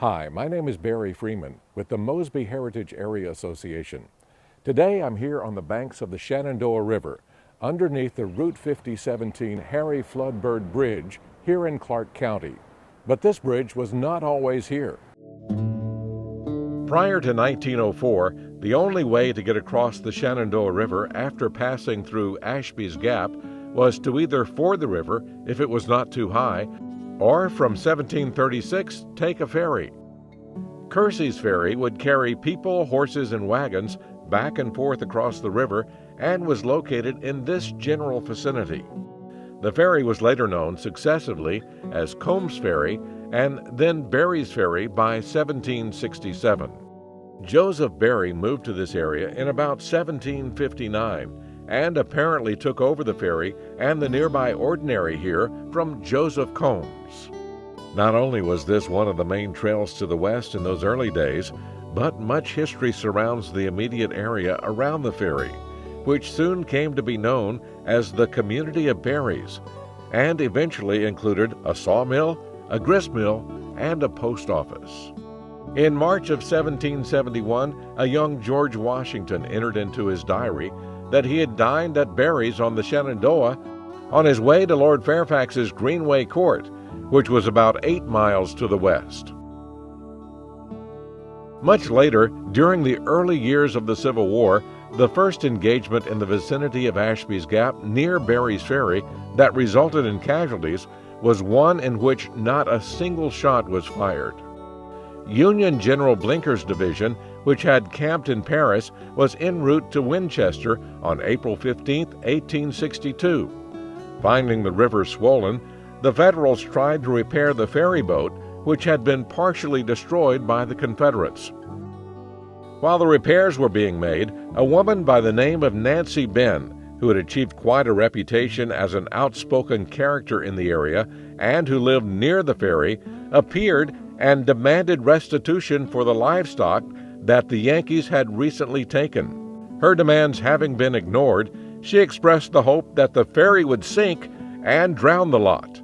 Hi, my name is Barry Freeman with the Mosby Heritage Area Association. Today I'm here on the banks of the Shenandoah River, underneath the Route 5017 Harry Floodbird Bridge here in Clark County. But this bridge was not always here. Prior to 1904, the only way to get across the Shenandoah River after passing through Ashby's Gap was to either ford the river if it was not too high, or from 1736 take a ferry. Kersey's Ferry would carry people, horses, and wagons back and forth across the river and was located in this general vicinity. The ferry was later known successively as Combs Ferry and then Berry's Ferry by 1767. Joseph Berry moved to this area in about 1759 and apparently took over the ferry and the nearby ordinary here from Joseph Combs. Not only was this one of the main trails to the west in those early days, but much history surrounds the immediate area around the ferry, which soon came to be known as the community of Berries, and eventually included a sawmill, a grist mill, and a post office. In March of 1771, a young George Washington entered into his diary that he had dined at Berry's on the Shenandoah on his way to Lord Fairfax's Greenway Court, which was about 8 miles to the west. Much later, during the early years of the Civil War, the first engagement in the vicinity of Ashby's Gap near Berry's Ferry that resulted in casualties was one in which not a single shot was fired. Union General Blinker's division, which had camped in Paris, was en route to Winchester on April 15, 1862. Finding the river swollen, the Federals tried to repair the ferry boat, which had been partially destroyed by the Confederates. While the repairs were being made, a woman by the name of Nancy Benn, who had achieved quite a reputation as an outspoken character in the area and who lived near the ferry, appeared and demanded restitution for the livestock that the Yankees had recently taken. Her demands having been ignored, she expressed the hope that the ferry would sink and drown the lot.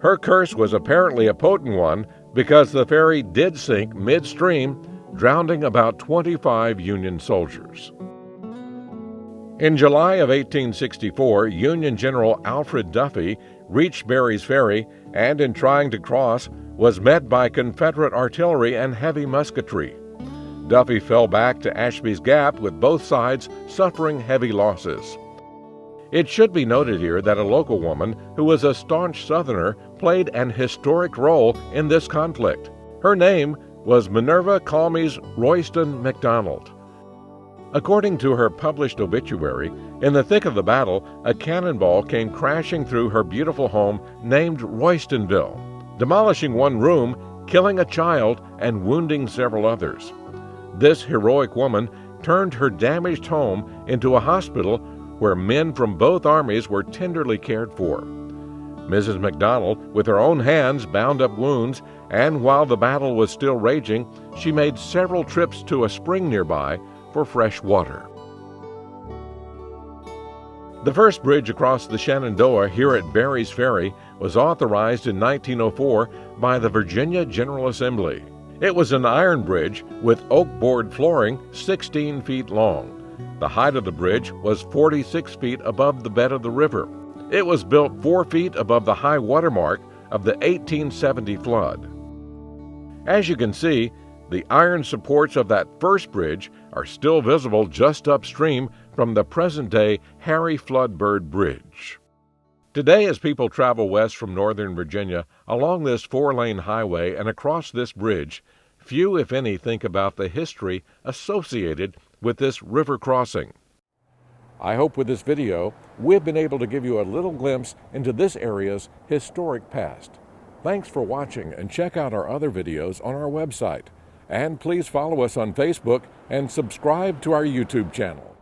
Her curse was apparently a potent one because the ferry did sink midstream, drowning about 25 Union soldiers. In July of 1864, Union General Alfred Duffy reached Berry's Ferry and, in trying to cross, was met by Confederate artillery and heavy musketry. Duffy fell back to Ashby's Gap with both sides suffering heavy losses. It should be noted here that a local woman who was a staunch Southerner played an historic role in this conflict. Her name was Minerva Calmes Royston McDonald. According to her published obituary, in the thick of the battle, a cannonball came crashing through her beautiful home named Roystonville, demolishing one room, killing a child, and wounding several others. This heroic woman turned her damaged home into a hospital where men from both armies were tenderly cared for. Mrs. McDonald, with her own hands, bound up wounds, and while the battle was still raging, she made several trips to a spring nearby for fresh water. The first bridge across the Shenandoah here at Berry's Ferry was authorized in 1904 by the Virginia General Assembly. It was an iron bridge with oak board flooring 16 feet long. The height of the bridge was 46 feet above the bed of the river. It was built 4 feet above the high water mark of the 1870 flood. As you can see, the iron supports of that first bridge are still visible just upstream from the present-day Harry Floodbird Bridge. Today, as people travel west from northern Virginia along this 4-lane highway and across this bridge, few, if any, think about the history associated with this river crossing. I hope with this video, we've been able to give you a little glimpse into this area's historic past. Thanks for watching, and check out our other videos on our website. And please follow us on Facebook and subscribe to our YouTube channel.